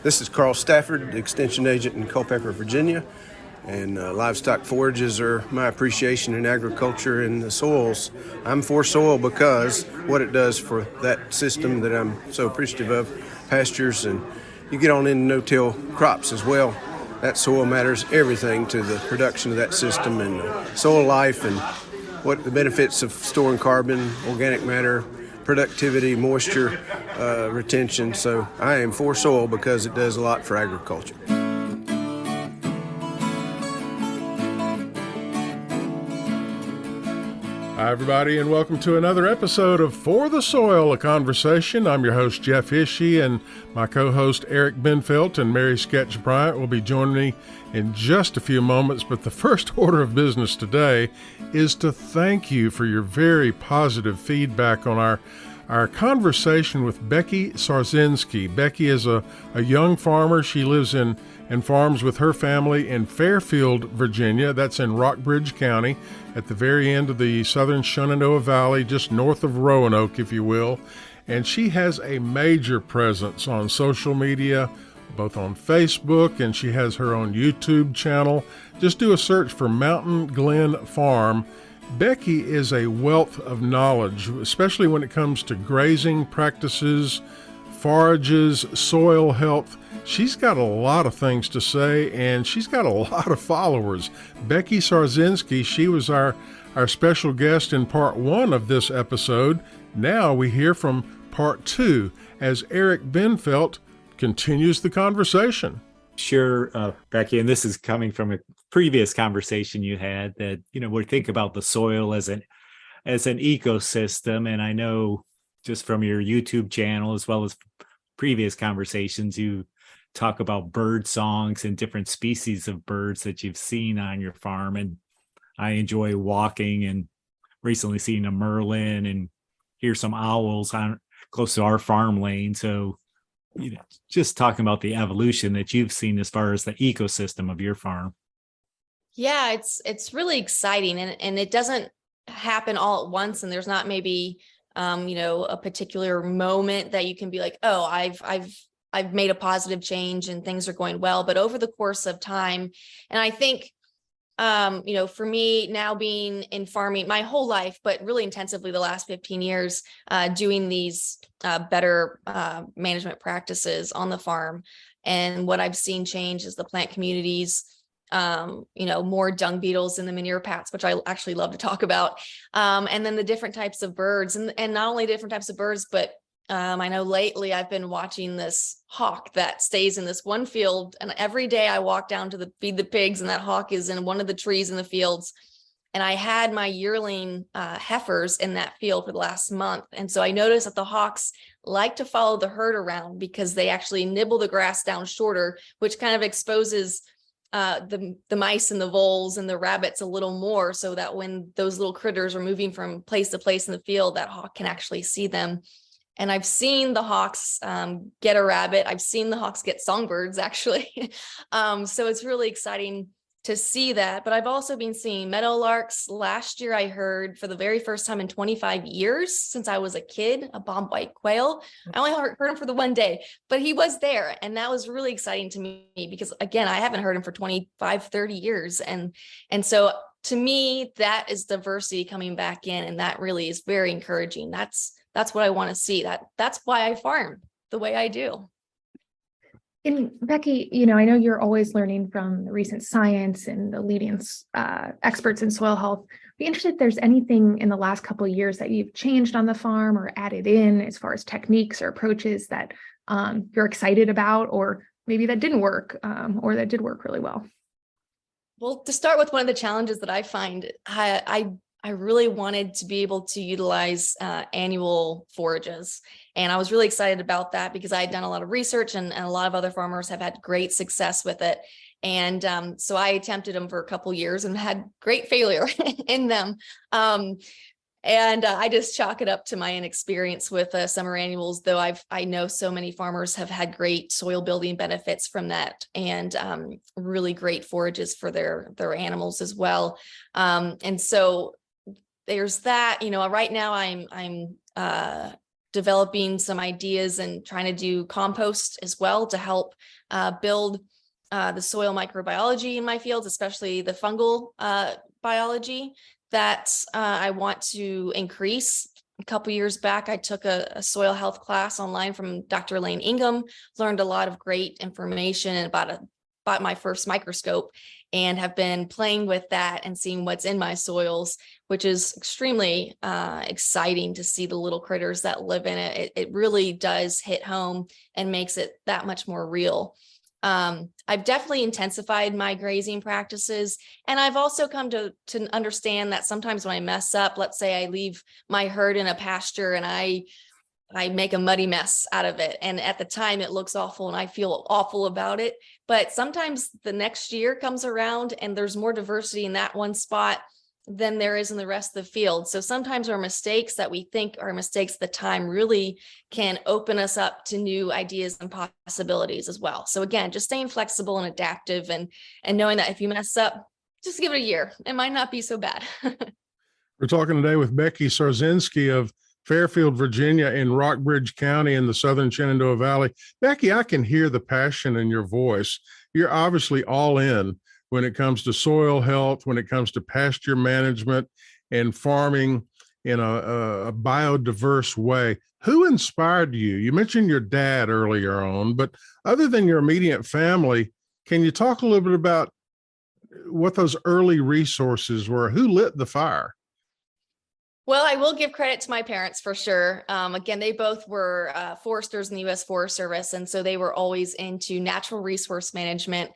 This is Carl Stafford, Extension Agent in Culpeper, Virginia, and livestock forages are my appreciation in agriculture and the soils. I'm for soil because what it does for that system that I'm so appreciative of, pastures, and you get on into no-till crops as well. That soil matters everything to the production of that system and soil life and what the benefits of storing carbon, organic matter, productivity, moisture retention. So I am for soil because it does a lot for agriculture. Hi, everybody, and welcome to another episode of For the Soil, a Conversation. I'm your host, Jeff Hische, and my co-host, Eric Benfelt and Mary Sketch Bryant will be joining me in just a few moments. But the first order of business today is to thank you for your very positive feedback on our conversation with Becky Szarzynski. Becky is a young farmer. She lives and farms with her family in Fairfield, Virginia. That's in Rockbridge County, at the very end of the southern Shenandoah Valley, just north of Roanoke, if you will. And she has a major presence on social media, both on Facebook, and she has her own YouTube channel. Just do a search for Mountain Glen Farm. Becky is a wealth of knowledge, especially when it comes to grazing practices, forages, soil health. She's got a lot of things to say, and she's got a lot of followers. Becky Szarzynski, she was our special guest in part one of this episode. Now we hear from part two as Eric Benfelt continues the conversation. Sure, Becky, and this is coming from a previous conversation you had that, we think about the soil as an ecosystem. And I know just from your YouTube channel, as well as previous conversations, you talk about bird songs and different species of birds that you've seen on your farm. And I enjoy walking and recently seeing a merlin and hear some owls on close to our farm lane. So, just talking about the evolution that you've seen as far as the ecosystem of your farm. Yeah, it's really exciting, and it doesn't happen all at once. And there's not maybe a particular moment that you can be like, oh, I've made a positive change and things are going well. But over the course of time, and I think for me now being in farming my whole life, but really intensively the last 15 years, doing these better management practices on the farm. And what I've seen change is the plant communities, more dung beetles in the manure pats, which I actually love to talk about. And then the different types of birds and not only different types of birds, but I know lately I've been watching this hawk that stays in this one field, and every day I walk down to feed the pigs, and that hawk is in one of the trees in the fields. And I had my yearling heifers in that field for the last month. And so I noticed that the hawks like to follow the herd around because they actually nibble the grass down shorter, which kind of exposes the mice and the voles and the rabbits a little more, so that when those little critters are moving from place to place in the field, that hawk can actually see them. And I've seen the hawks get a rabbit. I've seen the hawks get songbirds, actually. So it's really exciting to see that. But I've also been seeing meadowlarks. Last year, I heard for the very first time in 25 years, since I was a kid, a bobwhite quail. I only heard him for the one day, but he was there. And that was really exciting to me because, again, I haven't heard him for 25, 30 years. And so to me, that is diversity coming back in. And that really is very encouraging. That's what I want to see. That's why I farm the way I do. And Becky, I know you're always learning from the recent science and the leading experts in soil health. Be interested if there's anything in the last couple of years that you've changed on the farm or added in as far as techniques or approaches that you're excited about, or maybe that didn't work or that did work really well. Well, to start with, one of the challenges that I find, I really wanted to be able to utilize annual forages. And I was really excited about that because I had done a lot of research and a lot of other farmers have had great success with it. And so I attempted them for a couple years and had great failure in them. And I just chalk it up to my inexperience with summer annuals, though I know so many farmers have had great soil building benefits from that, and really great forages for their animals as well. And so there's that. Right now I'm developing some ideas and trying to do compost as well to help build the soil microbiology in my fields, especially the fungal biology that I want to increase. A couple years back, I took a soil health class online from Dr. Elaine Ingham, learned a lot of great information about my first microscope, and have been playing with that and seeing what's in my soils, which is extremely exciting to see the little critters that live in it. It really does hit home and makes it that much more real. I've definitely intensified my grazing practices, and I've also come to understand that sometimes when I mess up, let's say I leave my herd in a pasture and I make a muddy mess out of it, and at the time it looks awful and I feel awful about it, but sometimes the next year comes around and there's more diversity in that one spot than there is in the rest of the field. So sometimes our mistakes that we think are mistakes at the time really can open us up to new ideas and possibilities as well. So again, just staying flexible and adaptive, and knowing that if you mess up, just give it a year. It might not be so bad. We're talking today with Becky Szarzynski of Fairfield, Virginia, in Rockbridge County in the southern Shenandoah Valley. Becky, I can hear the passion in your voice. You're obviously all in when it comes to soil health, when it comes to pasture management and farming in a biodiverse way. Who inspired you? You mentioned your dad earlier on, but other than your immediate family, can you talk a little bit about what those early resources were? Who lit the fire? Well, I will give credit to my parents for sure. Again, they both were foresters in the U.S. Forest Service, and so they were always into natural resource management.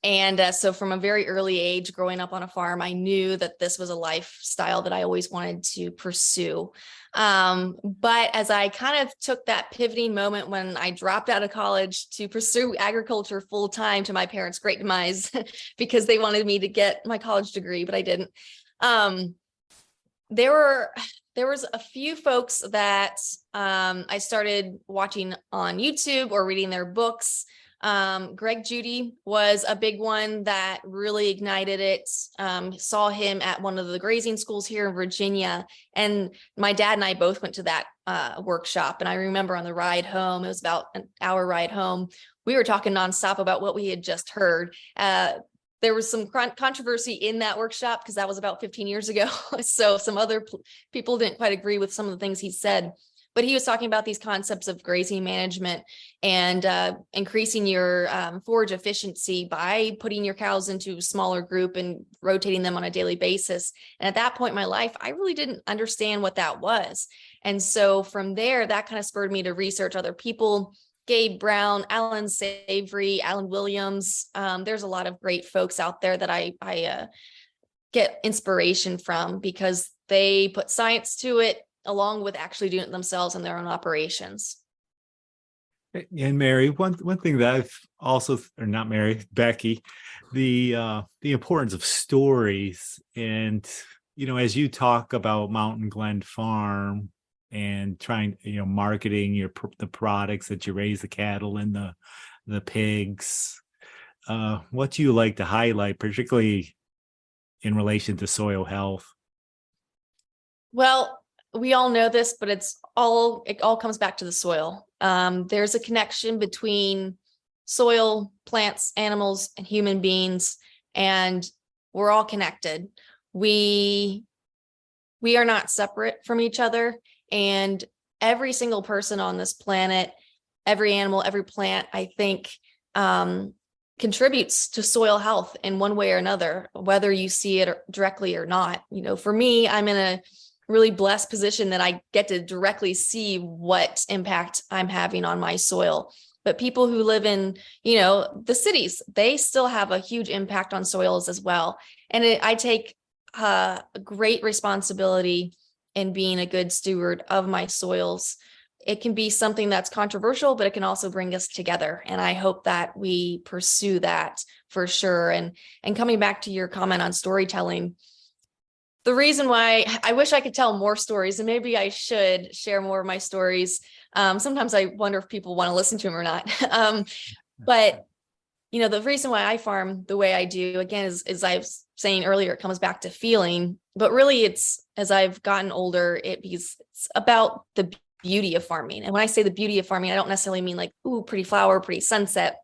And so from a very early age, growing up on a farm, I knew that this was a lifestyle that I always wanted to pursue. But as I kind of took that pivoting moment when I dropped out of college to pursue agriculture full time, to my parents' great demise, because they wanted me to get my college degree, but I didn't. There was a few folks that I started watching on YouTube or reading their books. Greg Judy was a big one that really ignited it. Saw him at one of the grazing schools here in Virginia, and my dad and I both went to that workshop. And I remember on the ride home, it was about an hour ride home, we were talking nonstop about what we had just heard. There was some controversy in that workshop because that was about 15 years ago. So some other people didn't quite agree with some of the things he said. But he was talking about these concepts of grazing management and increasing your forage efficiency by putting your cows into a smaller group and rotating them on a daily basis. And at that point in my life, I really didn't understand what that was. And so from there, that kind of spurred me to research other people. Gabe Brown, Alan Savory, Alan Williams. There's a lot of great folks out there that I get inspiration from because they put science to it, along with actually doing it themselves in their own operations. And Mary, one thing that I've also, or not Mary, Becky, the importance of stories. And, as you talk about Mountain Glen Farm and trying, marketing the products that you raise, the cattle and the pigs, what do you like to highlight, particularly in relation to soil health? Well, we all know this, but it all comes back to the soil. There's a connection between soil, plants, animals, and human beings, and we're all connected. We are not separate from each other, and every single person on this planet, every animal, every plant, I think, contributes to soil health in one way or another, whether you see it directly or not. For me, I'm in a really blessed position that I get to directly see what impact I'm having on my soil. But people who live in, the cities, they still have a huge impact on soils as well. And I take a great responsibility in being a good steward of my soils. It can be something that's controversial, but it can also bring us together. And I hope that we pursue that for sure. And coming back to your comment on storytelling, the reason why I wish I could tell more stories, and maybe I should share more of my stories. Sometimes I wonder if people want to listen to them or not. But, the reason why I farm the way I do, again, is I was saying earlier, it comes back to feeling, but really it's, as I've gotten older, it's about the beauty of farming. And when I say the beauty of farming, I don't necessarily mean like, ooh, pretty flower, pretty sunset,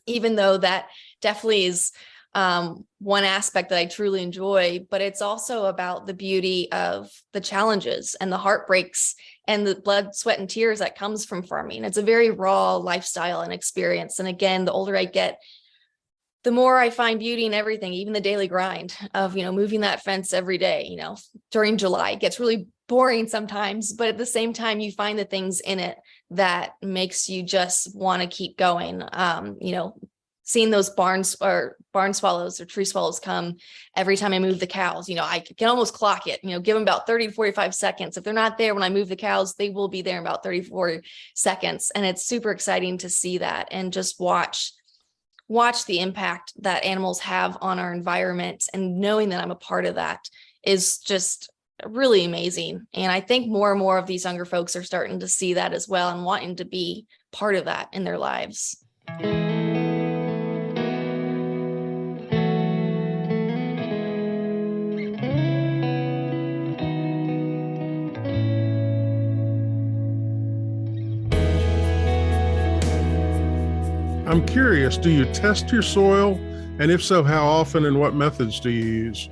even though that definitely is one aspect that I truly enjoy, but it's also about the beauty of the challenges and the heartbreaks and the blood, sweat, and tears that comes from farming. It's a very raw lifestyle and experience. And again, the older I get, the more I find beauty in everything, even the daily grind of, moving that fence every day, during July. It gets really boring sometimes, but at the same time, you find the things in it that makes you just want to keep going. Seeing those barn swallows or tree swallows come every time I move the cows, I can almost clock it, give them about 30 to 45 seconds. If they're not there when I move the cows, they will be there in about 30 to 40 seconds. And it's super exciting to see that and just watch the impact that animals have on our environment, and knowing that I'm a part of that is just really amazing. And I think more and more of these younger folks are starting to see that as well and wanting to be part of that in their lives. I'm curious, do you test your soil? And if so, how often and what methods do you use?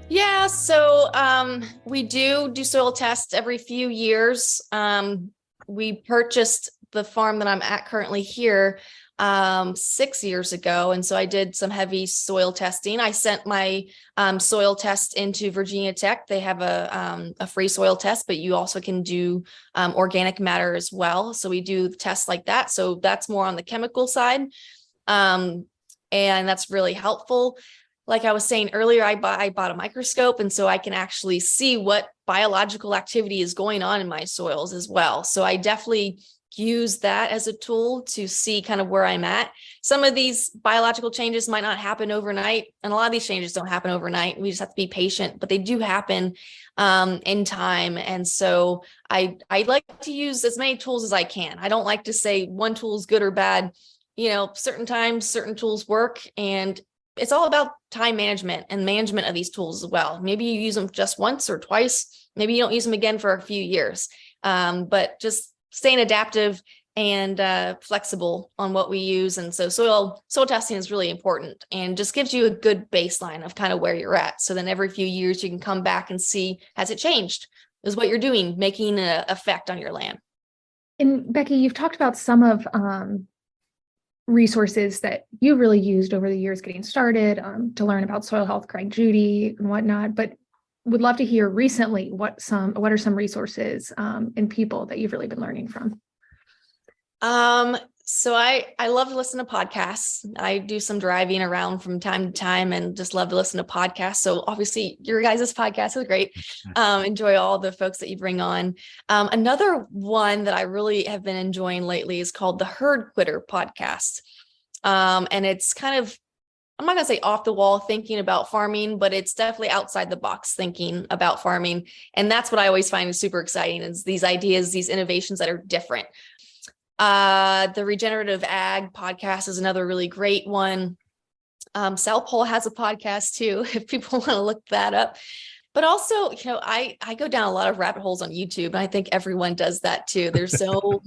Yeah, so we do soil tests every few years. We purchased the farm that I'm at currently here 6 years ago. And so I did some heavy soil testing. I sent my soil test into Virginia Tech. They have a free soil test, but you also can do organic matter as well. So we do tests like that. So that's more on the chemical side. And that's really helpful. Like I was saying earlier, I bought a microscope, and so I can actually see what biological activity is going on in my soils as well. So I definitely use that as a tool to see kind of where I'm at. Some of these biological changes might not happen overnight, and a lot of these changes don't happen overnight. We just have to be patient, but they do happen in time. And so I like to use as many tools as I can. I don't like to say one tool is good or bad. Certain times, certain tools work, and it's all about time management and management of these tools as well. Maybe you use them just once or twice. Maybe you don't use them again for a few years, but just staying adaptive and flexible on what we use. And so soil testing is really important and just gives you a good baseline of kind of where you're at. So then every few years you can come back and see, has it changed? Is what you're doing making an effect on your land? And Becky, you've talked about some of resources that you really used over the years getting started to learn about soil health, Craig Judy and whatnot, but would love to hear recently what are some resources and people that you've really been learning from. So I love to listen to podcasts. I do some driving around from time to time and just love to listen to podcasts. So obviously your guys' podcast is great. Enjoy all the folks that you bring on. Another one that I really have been enjoying lately is called the Herd Quitter podcast. And it's kind of, I'm not going to say off the wall thinking about farming, but it's definitely outside the box thinking about farming. And that's what I always find is super exciting, is these ideas, these innovations that are different. The Regenerative Ag podcast is another really great one. South Pole has a podcast too, if people want to look that up. But also, I go down a lot of rabbit holes on YouTube, and I think everyone does that too. There's so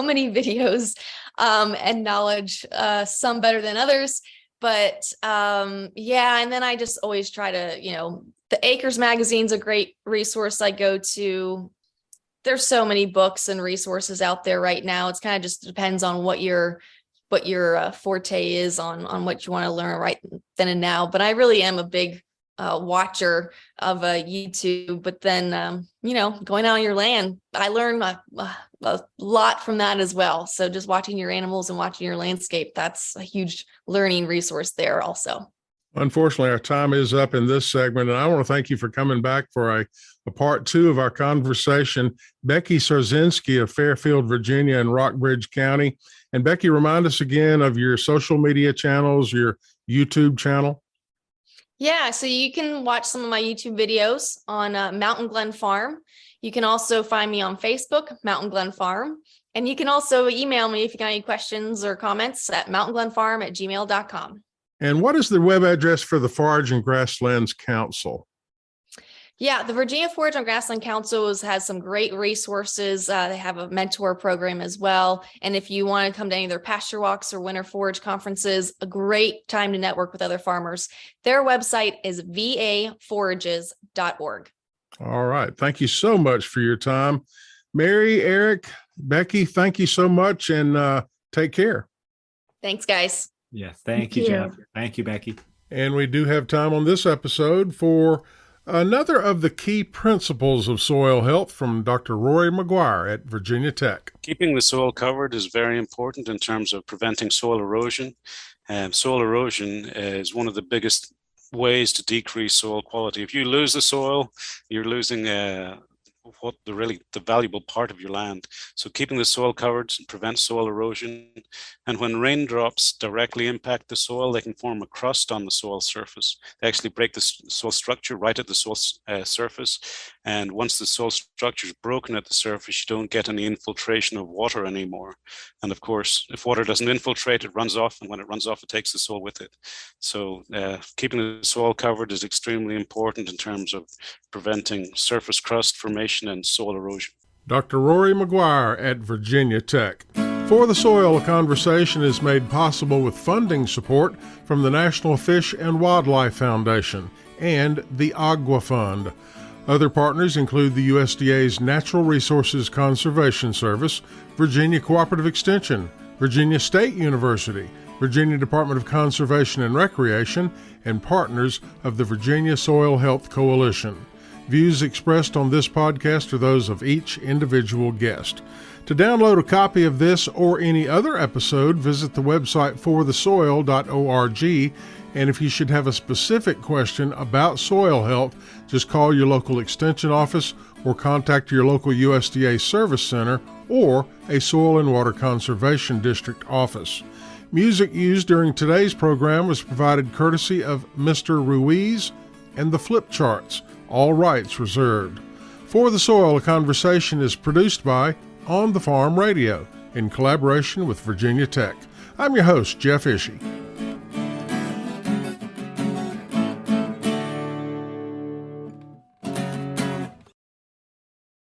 many videos and knowledge, some better than others. But and then I just always try to, the Acres magazine's a great resource I go to. There's so many books and resources out there right now. It's kind of just depends on what your forte is on what you want to learn right then and now. But I really am a big watcher of YouTube. But then, going out on your land, I learn a lot from that as well. So just watching your animals and watching your landscape, that's a huge learning resource there also. Unfortunately, our time is up in this segment, and I want to thank you for coming back for a part two of our conversation. Becky Szarzynski of Fairfield, Virginia and Rockbridge County. And Becky, remind us again of your social media channels, your YouTube channel. Yeah, so you can watch some of my YouTube videos on Mountain Glen Farm. You can also find me on Facebook, Mountain Glen Farm. And you can also email me if you got any questions or comments at mountainglenfarm@gmail.com. And what is the web address for the Forage and Grasslands Council? Yeah, the Virginia Forage on Grassland Council has some great resources. They have a mentor program as well. And if you want to come to any of their pasture walks or winter forage conferences, a great time to network with other farmers. Their website is va-forages.org. All right. Thank you so much for your time. Mary, Eric, Becky, thank you so much, and take care. Thanks, guys. Yeah. Thank you, Jeff. Thank you, Becky. And we do have time on this episode for another of the key principles of soil health from Dr. Rory McGuire at Virginia Tech. Keeping the soil covered is very important in terms of preventing soil erosion. Soil erosion is one of the biggest ways to decrease soil quality. If you lose the soil, you're losing the valuable part of your land. So keeping the soil covered prevents soil erosion. And when raindrops directly impact the soil, they can form a crust on the soil surface. They actually break the soil structure right at the soil surface. And once the soil structure is broken at the surface, you don't get any infiltration of water anymore. And of course, if water doesn't infiltrate, it runs off. And when it runs off, it takes the soil with it. So keeping the soil covered is extremely important in terms of preventing surface crust formation and soil erosion. Dr. Rory McGuire at Virginia Tech. For the Soil, a conversation is made possible with funding support from the National Fish and Wildlife Foundation and the Agua Fund. Other partners include the USDA's Natural Resources Conservation Service, Virginia Cooperative Extension, Virginia State University, Virginia Department of Conservation and Recreation, and partners of the Virginia Soil Health Coalition. Views expressed on this podcast are those of each individual guest. To download a copy of this or any other episode, visit the website forthesoil.org. And if you should have a specific question about soil health, just call your local extension office or contact your local USDA Service Center or a Soil and Water Conservation District office. Music used during today's program was provided courtesy of Mr. Ruiz and the Flip Charts, all rights reserved. For the Soil, a conversation is produced by On the Farm Radio in collaboration with Virginia Tech. I'm your host, Jeff Ishii.